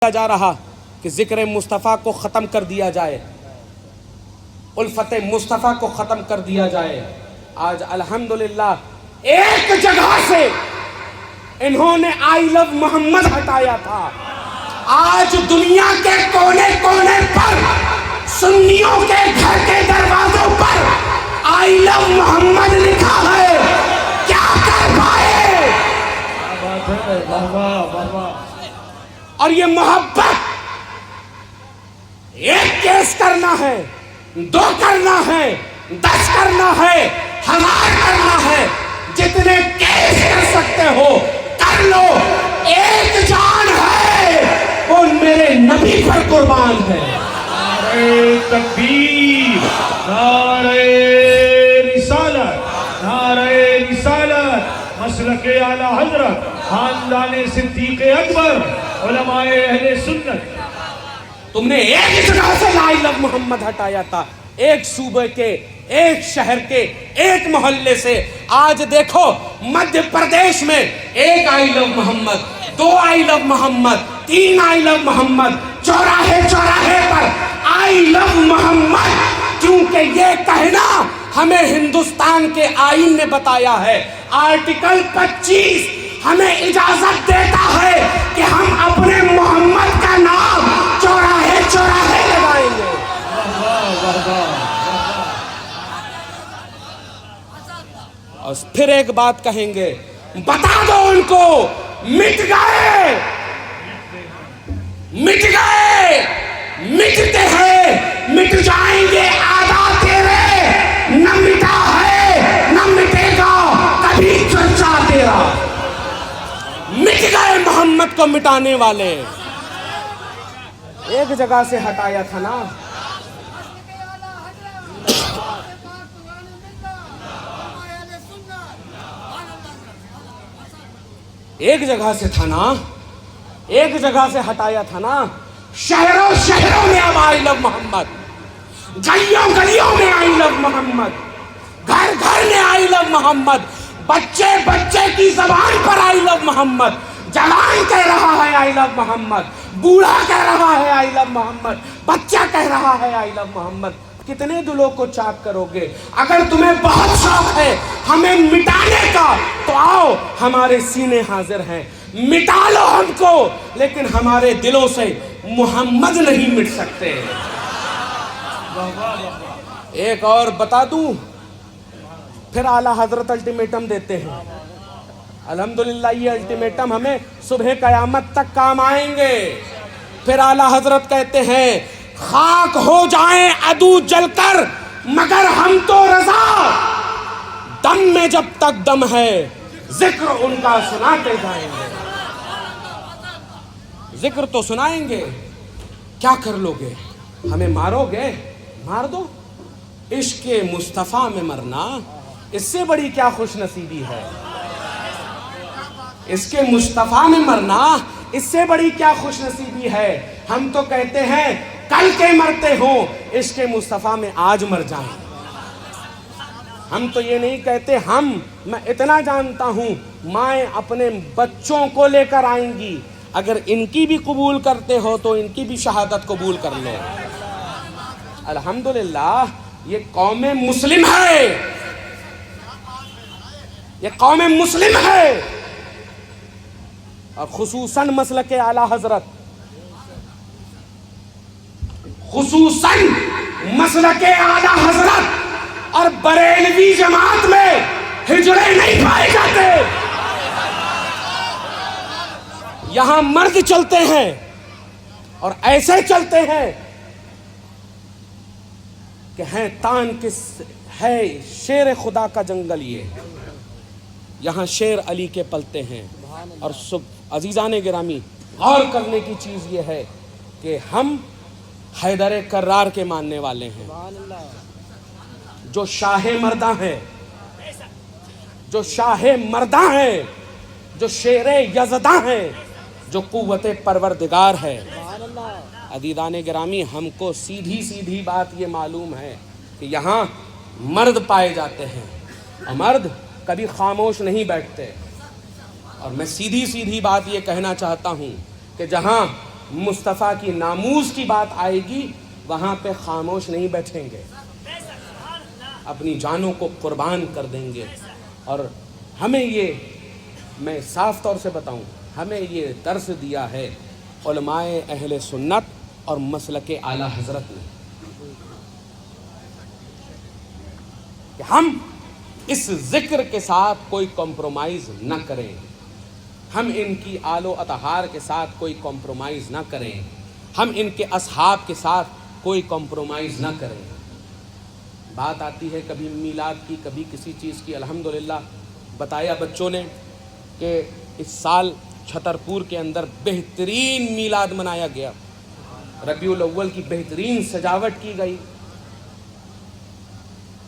جا رہا کہ ذکر مصطفیٰ کو ختم کر دیا جائے، الفت مصطفیٰ کو ختم کر دیا جائے۔ آج الحمدللہ ایک جگہ سے انہوں نے آئی لو محمد ہٹایا تھا، آج دنیا کے کونے کونے پر سنیوں کے گھر کے دروازوں پر آئی لو محمد لکھا ہے۔ کیا کر پائے؟ اور یہ محبت ایک کیس کرنا ہے، دو کرنا ہے، 10 کرنا ہے، 1000 کرنا ہے، جتنے کیس کر سکتے ہو کر لو، ایک جان ہے وہ میرے نبی پر قربان ہے۔ نعرہ تکبیر، نعرہ رسالت، نعرہ رسالت، مسلک اعلیٰ حضرت، خاندان صدیق اکبر، علماء اہل سنت۔ تم نے ایک جگہ سے لا الہ محمد ہٹایا تھا، ایک صوبے کے، ایک شہر کے، ایک محلے سے۔ آج دیکھو مدھیہ پردیش میں 1 آئی لو محمد، 2 آئی لو محمد، 3 آئی لو محمد، چوراہے چوراہے پر آئی لو محمد، کیونکہ یہ کہنا ہمیں ہندوستان کے آئین نے بتایا ہے۔ آرٹیکل 25 ہمیں اجازت دیتا ہے کہ ہم اپنے محمد کا نام چوراہے چوراہے لگائیں گے۔ اور پھر ایک بات کہیں گے، بتا دو ان کو مٹ گئے، مٹ گئے، مٹتے ہیں، مٹ جائیں گے آدھا تیرے، نہ مٹا ہے نہ مٹے گا کبھی چرچا تیرا۔ مٹ گئے محمد کو مٹانے والے، ایک جگہ سے ہٹایا تھا نا۔ ایک جگہ سے تھا نا، ایک جگہ سے ہٹایا تھا نا۔ شہروں شہروں میں اب آئی لو محمد، گلیوں گلیوں میں آئی لو محمد، گھر گھر میں آئی لو محمد، بچے بچے کی زبان پر آئی لو محمد، جوان کہہ رہا ہے آئی لو محمد، بوڑھا کہہ رہا ہے آئی لو محمد، بچہ کہہ رہا ہے آئی لو محمد۔ کتنے دلوں کو چاک کرو گے؟ اگر تمہیں بہت شوق ہے ہمیں مٹانے کا تو آؤ، ہمارے سینے حاضر ہیں، مٹا لو ہم کو، لیکن ہمارے دلوں سے محمد نہیں مٹ سکتے۔ ایک اور بتا دوں، پھر اعلیٰ حضرت الٹیمیٹم دیتے ہیں۔ الحمدللہ یہ الٹیمیٹم ہمیں صبح قیامت تک کام آئیں گے۔ پھر اعلیٰ حضرت کہتے ہیں خاک ہو جائیں عدو جل کر مگر ہم تو رضا، دم میں جب تک دم ہے ذکر ان کا سناتے جائیں گے۔ ذکر تو سنائیں گے، کیا کر لو گے؟ ہمیں مارو گے؟ مار دو، عشق مصطفیٰ میں مرنا اس سے بڑی کیا خوش نصیبی ہے؟ اس کے مصطفیٰ میں مرنا اس سے بڑی کیا خوش نصیبی ہے؟ ہم تو کہتے ہیں کل کے مرتے ہوں عشق مصطفیٰ میں آج مر جائیں۔ ہم تو یہ نہیں کہتے، میں اتنا جانتا ہوں مائیں اپنے بچوں کو لے کر آئیں گی، اگر ان کی بھی قبول کرتے ہو تو ان کی بھی شہادت قبول کر لو۔ الحمدللہ یہ قوم مسلم ہے، یہ قوم مسلم ہے، اور خصوصاً مسلک اعلیٰ حضرت، خصوصاً مسلک اعلیٰ حضرت اور بریلوی جماعت میں ہجڑے نہیں پائے جاتے۔ یہاں مرد چلتے ہیں اور ایسے چلتے ہیں کہ ہیں تان کس ہے شیر خدا کا جنگل، یہ یہاں شیر علی کے پلتے ہیں۔ اور عزیزان گرامی، غور کرنے کی چیز یہ ہے کہ ہم حیدر کرار کے ماننے والے ہیں، جو شاہ مرداں ہیں، جو شاہ مرداں ہیں، جو شیر یزداں ہیں، جو قوت پروردگار ہے۔ عزیزان گرامی، ہم کو سیدھی سیدھی بات یہ معلوم ہے کہ یہاں مرد پائے جاتے ہیں، اور مرد کبھی خاموش نہیں بیٹھتے۔ اور میں سیدھی سیدھی بات یہ کہنا چاہتا ہوں کہ جہاں مصطفیٰ کی ناموس کی بات آئے گی وہاں پہ خاموش نہیں بیٹھیں گے، اپنی جانوں کو قربان کر دیں گے۔ اور ہمیں یہ، میں صاف طور سے بتاؤں، ہمیں یہ درس دیا ہے علماء اہل سنت اور مسلک اعلیٰ حضرت نے کہ ہم اس ذکر کے ساتھ کوئی کمپرومائز نہ کریں، ہم ان کی آل و اطہار کے ساتھ کوئی کمپرومائز نہ کریں، ہم ان کے اصحاب کے ساتھ کوئی کمپرومائز نہ کریں۔ بات آتی ہے کبھی میلاد کی، کبھی کسی چیز کی۔ الحمدللہ بتایا بچوں نے کہ اس سال چھترپور کے اندر بہترین میلاد منایا گیا، ربیع الاول کی بہترین سجاوٹ کی گئی۔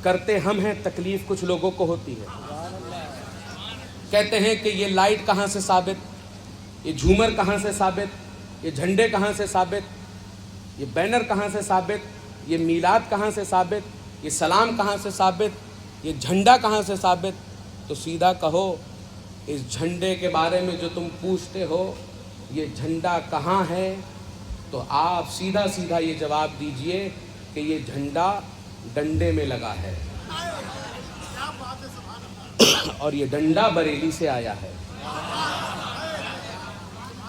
کرتے ہم ہیں، تکلیف کچھ لوگوں کو ہوتی ہے۔ کہتے ہیں کہ یہ لائٹ کہاں سے ثابت، یہ جھومر کہاں سے ثابت، یہ جھنڈے کہاں سے ثابت، یہ بینر کہاں سے ثابت، یہ میلاد کہاں سے ثابت، یہ سلام کہاں سے ثابت، یہ جھنڈا کہاں سے ثابت۔ تو سیدھا کہو، اس جھنڈے کے بارے میں جو تم پوچھتے ہو یہ جھنڈا کہاں ہے، تو آپ سیدھا سیدھا یہ جواب دیجئے کہ یہ جھنڈا ڈنڈے میں لگا ہے، اور یہ ڈنڈا بریلی سے آیا ہے،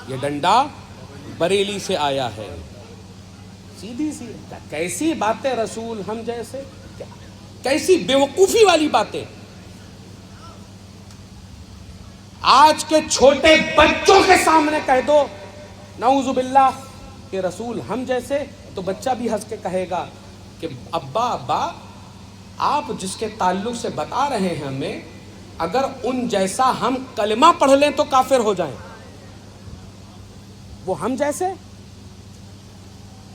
یہ ڈنڈا بریلی سے آیا ہے۔ سیدھی سی کیسی باتیں رسول ہم جیسے، کیسی بیوقوفی والی باتیں۔ آج کے چھوٹے بچوں کے سامنے کہہ دو نعوذ باللہ کہ رسول ہم جیسے، تو بچہ بھی ہنس کے کہے گا کہ ابا آپ جس کے تعلق سے بتا رہے ہیں ہمیں، اگر ان جیسا ہم کلمہ پڑھ لیں تو کافر ہو جائیں۔ وہ ہم جیسے،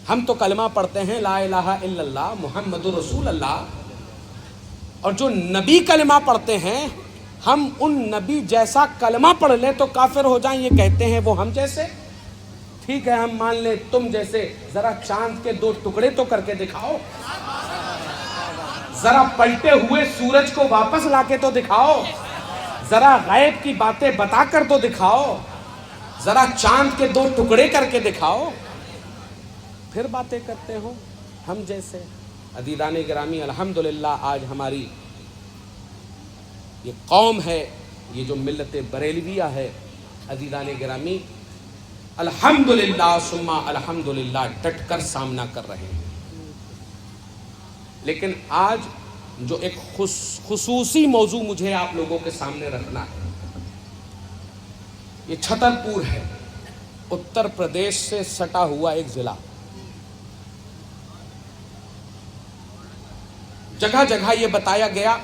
ہم تو کلمہ پڑھتے ہیں لا الہ الا اللہ محمد رسول اللہ، اور جو نبی کلمہ پڑھتے ہیں ہم ان نبی جیسا کلمہ پڑھ لیں تو کافر ہو جائیں، یہ کہتے ہیں وہ ہم جیسے۔ ٹھیک ہے ہم مان لیں تم جیسے، ذرا چاند کے 2 ٹکڑے تو کر کے دکھاؤ، ذرا پلٹے ہوئے سورج کو واپس لا کے تو دکھاؤ، ذرا غیب کی باتیں بتا کر تو دکھاؤ، ذرا چاند کے 2 ٹکڑے کر کے دکھاؤ، پھر باتیں کرتے ہو ہم جیسے۔ عزیزان گرامی، الحمدللہ آج ہماری یہ قوم ہے، یہ جو ملت بریلویہ ہے، عزیزان گرامی الحمدللہ ثم الحمدللہ ڈٹ کر سامنا کر رہے ہیں۔ لیکن آج جو ایک خصوصی موضوع مجھے آپ لوگوں کے سامنے رکھنا ہے، یہ چھترپور ہے، اتر پردیش سے سٹا ہوا ایک ضلع۔ جگہ جگہ یہ بتایا گیا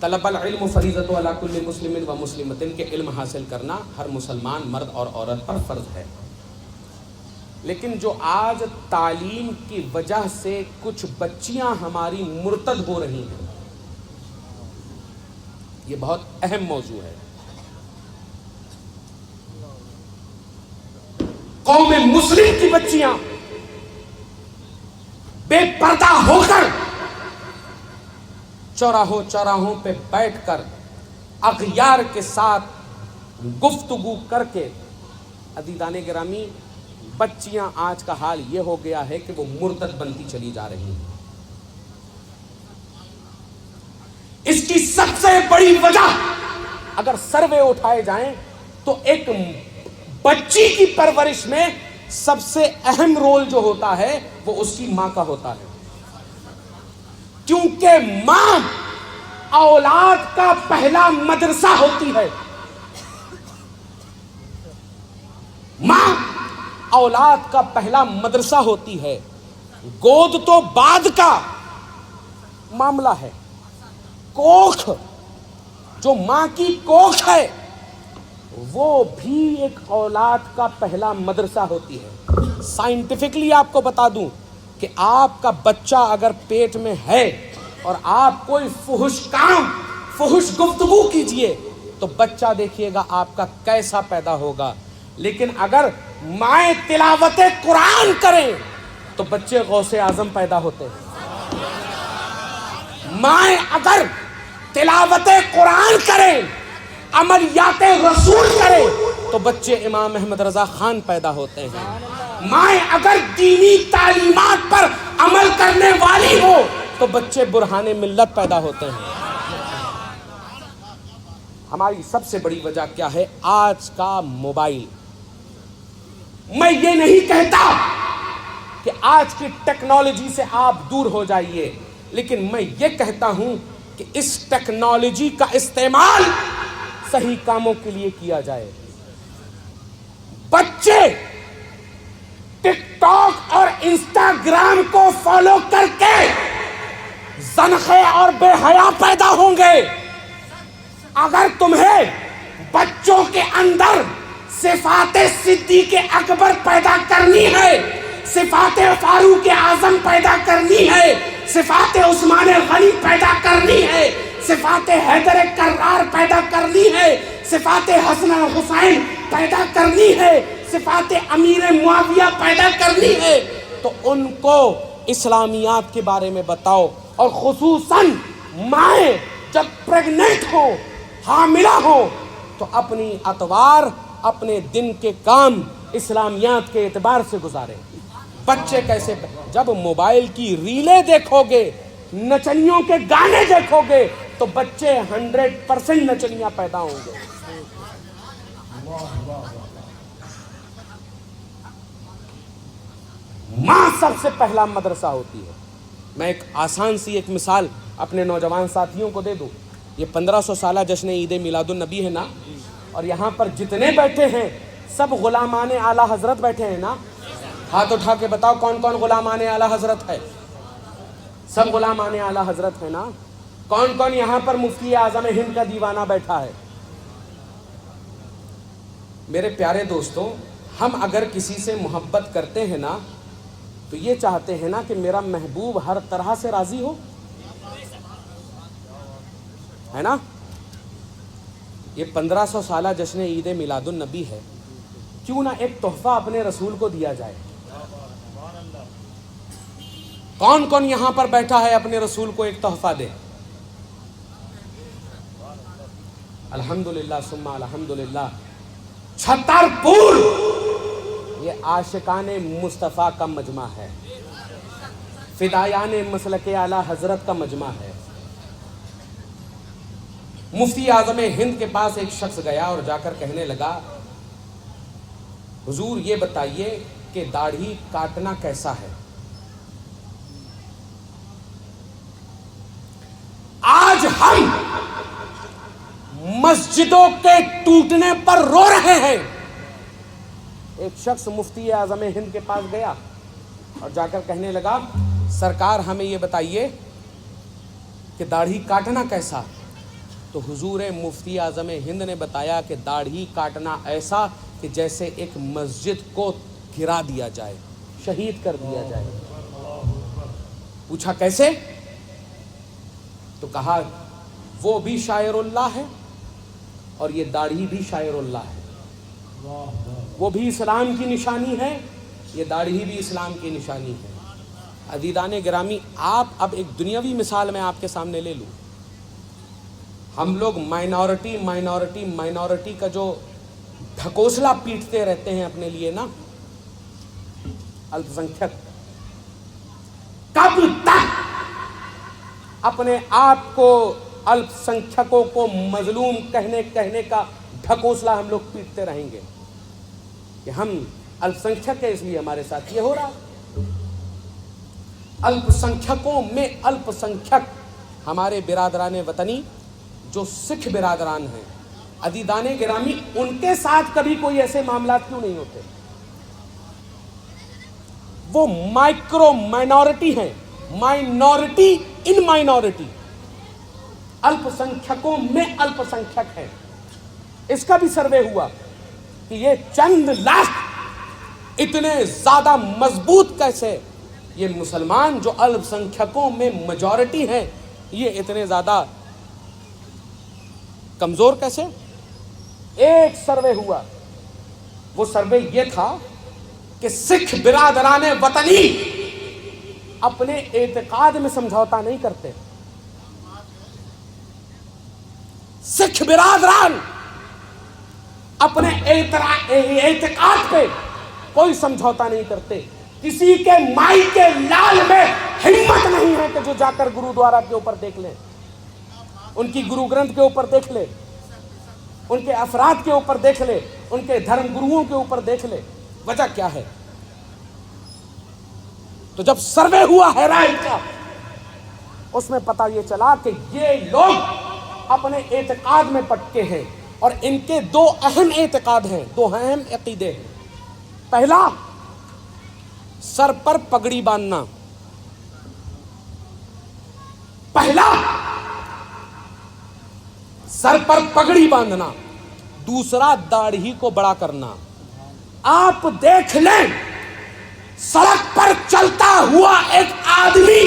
طلب العلم فریضۃ علی کل مسلم و مسلمۃ کہ علم حاصل کرنا ہر مسلمان مرد اور عورت پر فرض ہے۔ لیکن جو آج تعلیم کی وجہ سے کچھ بچیاں ہماری مرتد ہو رہی ہیں، یہ بہت اہم موضوع ہے۔ قوم مسلم کی بچیاں بے پردہ ہو کر چوراہوں پہ بیٹھ کر اغیار کے ساتھ گفتگو کر کے، عزیزان گرامی بچیاں آج کا حال یہ ہو گیا ہے کہ وہ مرتد بنتی چلی جا رہی ہیں۔ اس کی سب سے بڑی وجہ اگر سروے اٹھائے جائیں تو ایک بچی کی پرورش میں سب سے اہم رول جو ہوتا ہے وہ اس کی ماں کا ہوتا ہے، کیونکہ ماں اولاد کا پہلا مدرسہ ہوتی ہے۔ ماں اولاد کا پہلا مدرسہ ہوتی ہے۔ گود تو بعد کا معاملہ ہے، کوکھ جو ماں کی کوکھ ہے وہ بھی ایک اولاد کا پہلا مدرسہ ہوتی ہے۔ سائنٹیفکلی آپ کو بتا دوں کہ آپ کا بچہ اگر پیٹ میں ہے اور آپ کوئی فحش گفتگو کیجئے تو بچہ دیکھیے گا آپ کا کیسا پیدا ہوگا۔ لیکن اگر مائیں تلاوت قرآن کریں تو بچے غوث اعظم پیدا ہوتے ہیں۔ مائیں اگر تلاوت قرآن کریں، عملیات رسول کریں تو بچے امام احمد رضا خان پیدا ہوتے ہیں۔ مائیں اگر دینی تعلیمات پر عمل کرنے والی ہو تو بچے برہان ملت پیدا ہوتے ہیں۔ ہماری سب سے بڑی وجہ کیا ہے؟ آج کا موبائل۔ میں یہ نہیں کہتا کہ آج کی ٹیکنالوجی سے آپ دور ہو جائیے، لیکن میں یہ کہتا ہوں کہ اس ٹیکنالوجی کا استعمال صحیح کاموں کے لیے کیا جائے۔ بچے ٹک ٹاک اور انسٹاگرام کو فالو کر کے زنخے اور بے حیا پیدا ہوں گے۔ اگر تمہیں بچوں کے اندر صفات صدیق اکبر پیدا کرنی ہے، صفات فاروق اعظم پیدا کرنی ہے، صفات عثمان غنی پیدا کرنی ہے، صفات حیدر کرار پیدا کرنی ہے، صفات حسن حسین پیدا کرنی ہے، صفات امیر معاویہ پیدا کرنی ہے، تو ان کو اسلامیات کے بارے میں بتاؤ۔ اور خصوصاً مائیں جب پریگننٹ ہو، حاملہ ہو، تو اپنی اتوار، اپنے دن کے کام اسلامیات کے اعتبار سے گزارے۔ بچے کیسے؟ جب موبائل کی ریلیں دیکھو گے، نچنیوں کے گانے دیکھو گے، تو بچے 100% نچنیاں پیدا ہوں گے۔ ماں سب سے پہلا مدرسہ ہوتی ہے۔ میں ایک آسان سی ایک مثال اپنے نوجوان ساتھیوں کو دے دوں۔ یہ 1500 سالہ جشن عید میلاد النبی ہے نا، اور یہاں پر جتنے بیٹھے ہیں سب غلامان اعلیٰ حضرت بیٹھے ہیں نا۔ ہاتھ اٹھا کے بتاؤ کون کون غلامان اعلیٰ حضرت ہے؟ سب غلامان اعلیٰ حضرت ہے نا۔ کون کون یہاں پر مفتی اعظم ہند کا دیوانہ بیٹھا ہے؟ میرے پیارے دوستوں، ہم اگر کسی سے محبت کرتے ہیں نا تو یہ چاہتے ہیں نا کہ میرا محبوب ہر طرح سے راضی ہو، ہے نا۔ یہ 1500 سالہ جشن عید میلاد النبی ہے، کیوں نہ ایک تحفہ اپنے رسول کو دیا جائے؟ کون کون یہاں پر بیٹھا ہے اپنے رسول کو ایک تحفہ دے؟ الحمدللہ ثم الحمدللہ۔ چھترپور یہ عاشقان مصطفیٰ کا مجمع ہے، فدایان مسلک اعلیٰ حضرت کا مجمع ہے۔ مفتی اعظم ہند کے پاس ایک شخص گیا اور جا کر کہنے لگا، حضور یہ بتائیے کہ داڑھی کاٹنا کیسا ہے؟ آج ہم مسجدوں کے ٹوٹنے پر رو رہے ہیں۔ ایک شخص مفتی اعظم ہند کے پاس گیا اور جا کر کہنے لگا، سرکار ہمیں یہ بتائیے کہ داڑھی کاٹنا کیسا؟ تو حضور مفتی اعظم ہند نے بتایا کہ داڑھی کاٹنا ایسا کہ جیسے ایک مسجد کو گرا دیا جائے، شہید کر دیا جائے۔ پوچھا کیسے؟ تو کہا وہ بھی شاعر اللہ ہے اور یہ داڑھی بھی شاعر اللہ ہے، وہ بھی اسلام کی نشانی ہے، یہ داڑھی بھی اسلام کی نشانی ہے۔ عزیزان گرامی، آپ اب ایک دنیاوی مثال میں آپ کے سامنے لے لوں۔ ہم لوگ مائنورٹی کا جو ڈھکوسلا پیٹتے رہتے ہیں اپنے لیے نا، الپسنکھیک، کب تک اپنے آپ کو الپسنکھیکوں کو مظلوم کہنے کا ڈھکوسلا ہم لوگ پیٹتے رہیں گے کہ ہم الپسنکھیک ہے اس لیے ہمارے ساتھ یہ ہو رہا؟ الپسنکھیکوں میں الپسنکھیک ہمارے برادران وطنی جو سکھ برادران ہیں، عزیزان گرامی، ان کے ساتھ کبھی کوئی ایسے معاملات کیوں نہیں ہوتے؟ وہ مائکرو مائنورٹی ہیں، مائنورٹی ان مائنورٹی، الپسنکھیکوں میں الپسنکھیک ہیں۔ اس کا بھی سروے ہوا کہ یہ چند لاکھ اتنے زیادہ مضبوط کیسے، یہ مسلمان جو الپسنکھیکوں میں میجورٹی ہیں یہ اتنے زیادہ کمزور کیسے؟ ایک سروے ہوا، وہ سروے یہ تھا کہ سکھ برادران وطنی اپنے اعتقاد میں سمجھوتا نہیں کرتے۔ سکھ برادران اپنے اعتقاد پہ کوئی سمجھوتا نہیں کرتے. کسی کے مائی کے لال میں ہمت نہیں ہے کہ جو جا کر گرودوارا کے اوپر دیکھ لیں, ان کی گرو گرنتھ کے اوپر دیکھ لے, ان کے افراد کے اوپر دیکھ لے, ان کے دھرم گروؤں کے اوپر دیکھ لے. وجہ کیا ہے؟ تو جب سروے ہوا ہیرالڈ کا, اس میں پتہ یہ چلا کہ یہ لوگ اپنے اعتقاد میں پٹکے ہیں, اور ان کے دو اہم اعتقاد ہیں, دو اہم عقیدے ہیں. پہلا, سر پر پگڑی باندھنا. پہلا, سر پر پگڑی باندھنا. دوسرا, داڑھی کو بڑا کرنا. آپ دیکھ لیں, سڑک پر چلتا ہوا ایک آدمی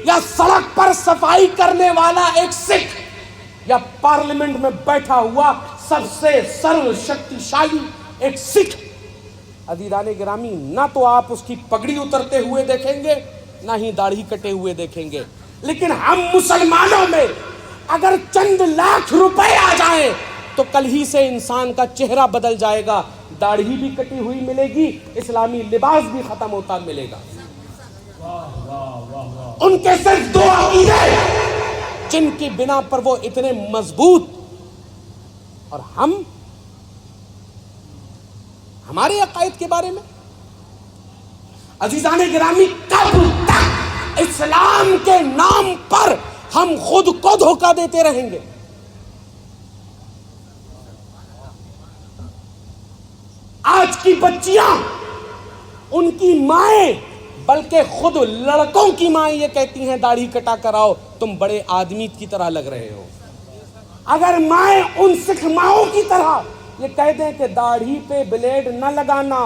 یا سڑک پر صفائی کرنے والا ایک سکھ یا پارلیمنٹ میں بیٹھا ہوا سب سے سرو شکتیشالی ایک سکھ, عزیزان گرامی, نہ تو آپ اس کی پگڑی اترتے ہوئے دیکھیں گے, نہ ہی داڑھی کٹے ہوئے دیکھیں گے. لیکن ہم مسلمانوں میں اگر چند لاکھ روپے آ جائیں تو کل ہی سے انسان کا چہرہ بدل جائے گا, داڑھی بھی کٹی ہوئی ملے گی, اسلامی لباس بھی ختم ہوتا ملے گا. ان کے صرف دو عقیدے جن کی بنا پر وہ اتنے مضبوط, اور ہمارے عقائد کے بارے میں عزیزان گرامی کب تک اسلام کے نام پر ہم خود کو دھوکہ دیتے رہیں گے؟ آج کی بچیاں, ان کی مائیں, بلکہ خود لڑکوں کی مائیں یہ کہتی ہیں داڑھی کٹا کر آؤ, تم بڑے آدمی کی طرح لگ رہے ہو. اگر مائیں ان سکھ ماؤں کی طرح یہ کہہ دیں کہ داڑھی پہ بلیڈ نہ لگانا,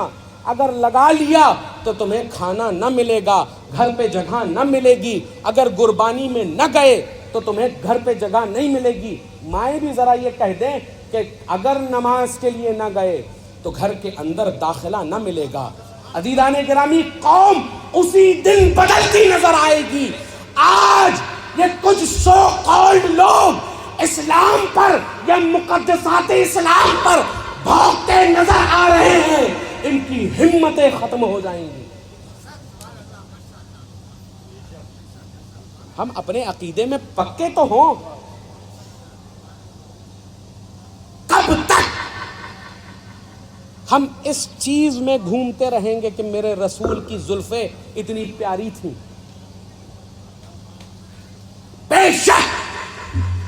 اگر لگا لیا تو تمہیں کھانا نہ ملے گا, گھر پہ جگہ نہ ملے گی, اگر قربانی میں نہ گئے تو تمہیں گھر پہ جگہ نہیں ملے گی. مائیں بھی ذرا یہ کہہ دیں کہ اگر نماز کے لیے نہ گئے تو گھر کے اندر داخلہ نہ ملے گا. عزیزان گرامی, قوم اسی دن بدلتی نظر آئے گی. آج یہ کچھ سو کالڈ لوگ اسلام پر یا مقدسات اسلام پر بھونکتے نظر آ رہے ہیں, ان کی ہمتیں ختم ہو جائیں گی. ہم اپنے عقیدے میں پکے تو ہوں. کب تک ہم اس چیز میں گھومتے رہیں گے کہ میرے رسول کی زلفیں اتنی پیاری تھیں؟ بے شک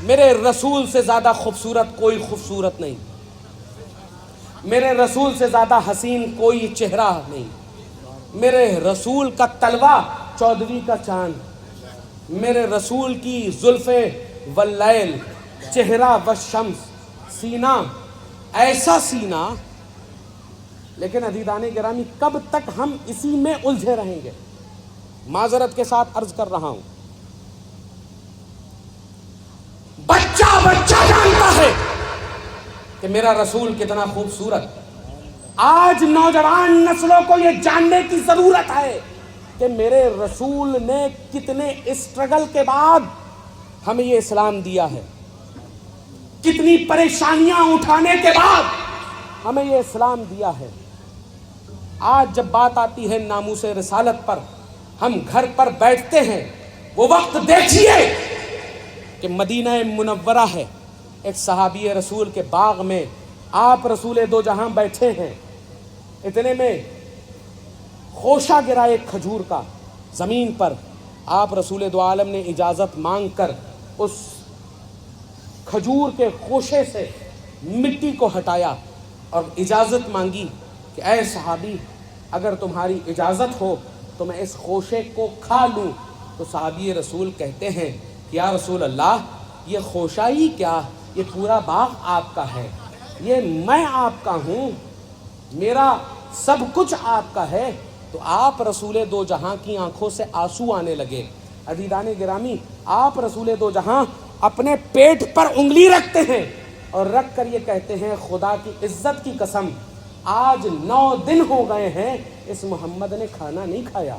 میرے رسول سے زیادہ خوبصورت کوئی خوبصورت نہیں, میرے رسول سے زیادہ حسین کوئی چہرہ نہیں. میرے رسول کا تلوہ چودھویں کا چاند, میرے رسول کی زلفیں واللیل, چہرہ والشمس, سینہ ایسا سینہ. لیکن عزیزان گرامی, کب تک ہم اسی میں الجھے رہیں گے؟ معذرت کے ساتھ عرض کر رہا ہوں, بچہ جانتا ہے کہ میرا رسول کتنا خوبصورت. آج نوجوان نسلوں کو یہ جاننے کی ضرورت ہے کہ میرے رسول نے کتنے اسٹرگل کے بعد ہمیں یہ اسلام دیا ہے, کتنی پریشانیاں اٹھانے کے بعد ہمیں یہ اسلام دیا ہے. آج جب بات آتی ہے ناموس رسالت پر, ہم گھر پر بیٹھتے ہیں. وہ وقت دیکھیے کہ مدینہ منورہ ہے, ایک صحابی رسول کے باغ میں آپ رسول دو جہاں بیٹھے ہیں. اتنے میں خوشہ گرا ایک کھجور کا زمین پر. آپ رسول دو عالم نے اجازت مانگ کر اس کھجور کے خوشے سے مٹی کو ہٹایا اور اجازت مانگی کہ اے صحابی, اگر تمہاری اجازت ہو تو میں اس خوشے کو کھا لوں. تو صحابی رسول کہتے ہیں یا رسول اللہ, یہ خوشہ ہی کیا, یہ پورا باغ آپ کا ہے, یہ میں آپ کا ہوں, میرا سب کچھ آپ کا ہے. تو آپ رسول دو جہاں کی آنکھوں سے آنسو آنے لگے. عزیزان گرامی, آپ رسول دو جہاں اپنے پیٹ پر انگلی رکھتے ہیں اور رکھ کر یہ کہتے ہیں خدا کی عزت کی قسم, آج 9 دن ہو گئے ہیں اس محمد نے کھانا نہیں کھایا.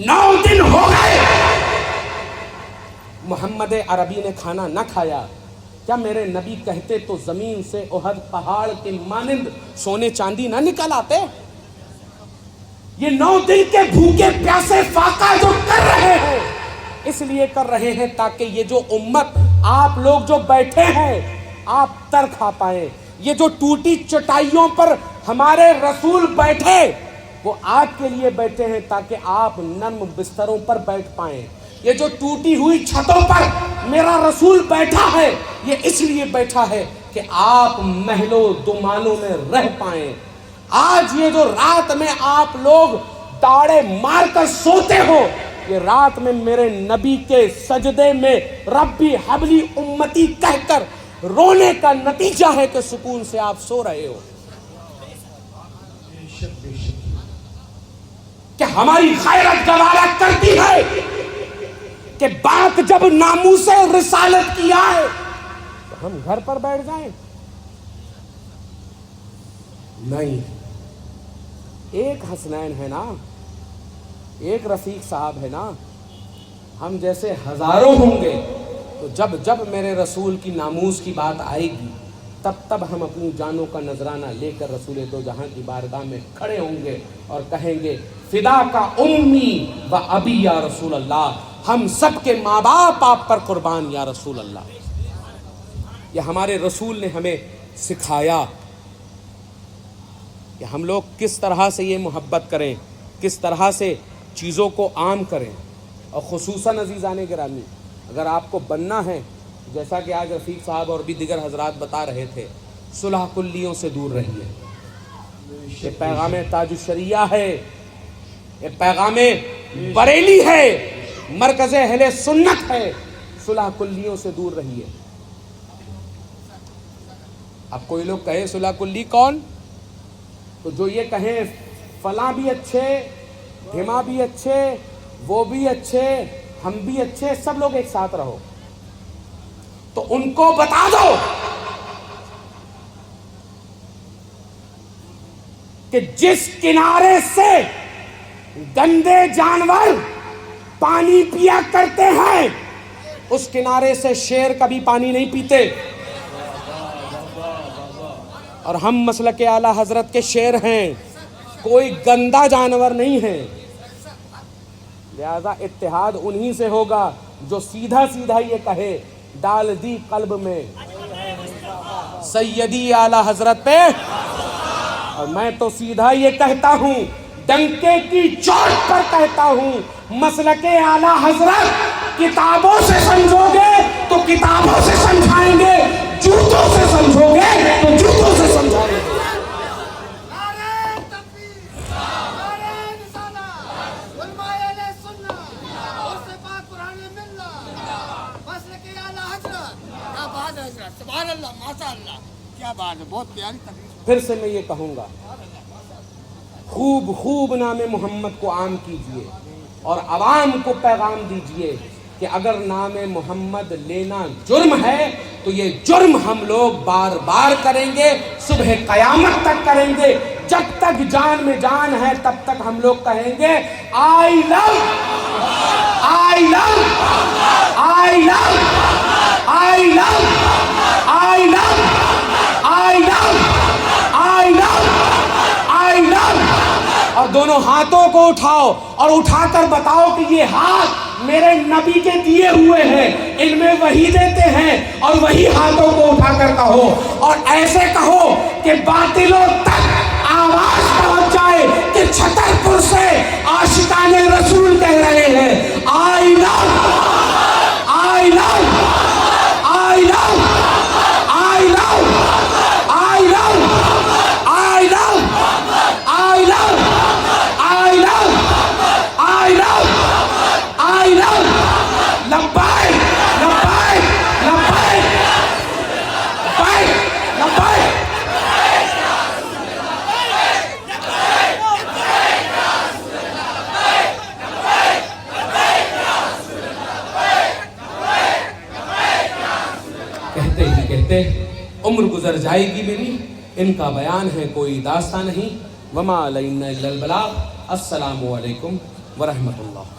9 دن ہو گئے محمد عربی نے کھانا نہ کھایا؟ کیا میرے نبی کہتے تو زمین سے احد پہاڑ کے مانند سونے چاندی نہ نکل آتے؟ یہ 9 دن کے بھوکے پیاسے فاقہ جو کر رہے ہیں، اس لیے کر رہے ہیں تاکہ یہ جو امت آپ لوگ جو بیٹھے ہیں آپ تر کھا پائیں۔ یہ جو ٹوٹی چٹائیوں پر ہمارے رسول بیٹھے وہ آپ کے لیے بیٹھے ہیں تاکہ آپ نرم بستروں پر بیٹھ پائیں۔ یہ جو ٹوٹی ہوئی چھتوں پر میرا رسول بیٹھا ہے یہ اس لیے بیٹھا ہے کہ آپ محلوں دمانوں میں رہ پائیں۔ آج یہ جو رات میں آپ لوگ داڑے مار کر سوتے ہو، یہ رات میں میرے نبی کے سجدے میں ربی حبلی امتی کہہ کر رونے کا نتیجہ ہے کہ سکون سے آپ سو رہے ہو۔ کہ ہماری غیرت گوارا کرتی ہے کہ بات جب ناموس رسالت کی آئے تو ہم گھر پر بیٹھ جائیں؟ نہیں، ایک حسنین ہے نا، ایک رفیق صاحب ہے نا، ہم جیسے ہزاروں ہوں گے، تو جب جب میرے رسول کی ناموس کی بات آئے گی تب تب ہم اپنی جانوں کا نذرانہ لے کر رسول دو جہاں کی بارگاہ میں کھڑے ہوں گے اور کہیں گے فدا کا امی و ابی یا رسول اللہ، ہم سب کے ماں باپ آپ پر قربان یا رسول اللہ۔ یہ ہمارے رسول نے ہمیں سکھایا کہ ہم لوگ کس طرح سے یہ محبت کریں، کس طرح سے چیزوں کو عام کریں۔ اور خصوصاً عزیزان گرامی، اگر آپ کو بننا ہے، جیسا کہ آج رفیق صاحب اور بھی دیگر حضرات بتا رہے تھے، صلح کلیوں سے دور رہیے۔ یہ پیغام تاج الشریعہ ہے، یہ پیغام بریلی ہے، مرکز اہل سنت ہے، صلح کلیوں سے دور رہیے۔ اب کوئی لوگ کہے صلح کلی کون؟ تو جو یہ کہیں فلاں بھی اچھے، دھما بھی اچھے، وہ بھی اچھے، ہم بھی اچھے، سب لوگ ایک ساتھ رہو، تو ان کو بتا دو کہ جس کنارے سے گندے جانور پانی پیا کرتے ہیں اس کنارے سے شیر کبھی پانی نہیں پیتے، اور ہم مسلک اعلی حضرت کے شیر ہیں، کوئی گندا جانور نہیں ہے۔ لہذا اتحاد انہی سے ہوگا جو سیدھا سیدھا یہ کہے ڈال دی قلب میں سیدی اعلی حضرت پہ، اور میں تو سیدھا یہ کہتا ہوں، ڈنکے کی چوٹ پر کہتا ہوں، مسلک اعلی حضرت کتابوں سے سمجھو گے تو کتابوں سے سمجھائیں گے، جوتوں سے سمجھو گے تو جوتوں سے سمجھائیں گے۔ سبحان اللہ، ماشاء اللہ، کیا بات ہے، بہت پیاری تقریر۔ پھر سے میں یہ کہوں گا، خوب خوب نام محمد کو عام کیجئے اور عوام کو پیغام دیجئے کہ اگر نام محمد لینا جرم ہے تو یہ جرم ہم لوگ بار بار کریں گے، صبح قیامت تک کریں گے، جب تک جان میں جان ہے تب تک ہم لوگ کہیں گے آئی لو آئی لو آئی لو آئی لو آئی لو آئی لو آئی لو آئی لو، اور دونوں ہاتھوں کو اٹھاؤ اور اٹھا کر بتاؤ کہ یہ ہاتھ میرے نبی کے دیے ہوئے ہیں، ان میں وہی دیتے ہیں، اور وہی ہاتھوں کو اٹھا کر کہو، اور ایسے کہو کہ باطلوں تک آواز پہنچ جائے کہ چھترپور سے عاشقان رسول کہہ رہے ہیں آئی لو آئی لو آئی لو آئی لو آئی لو آئی لو آئی لو آئی لو آئی لو آئی لو، لبیک لبیک لبیک لبیک لبیک۔ کہتے ہی کہتے عمر گزر جائے گی میری، ان کا بیان ہے کوئی داستان نہیں۔ وما علینا الا البلاغ۔ السلام علیکم ورحمۃ اللہ۔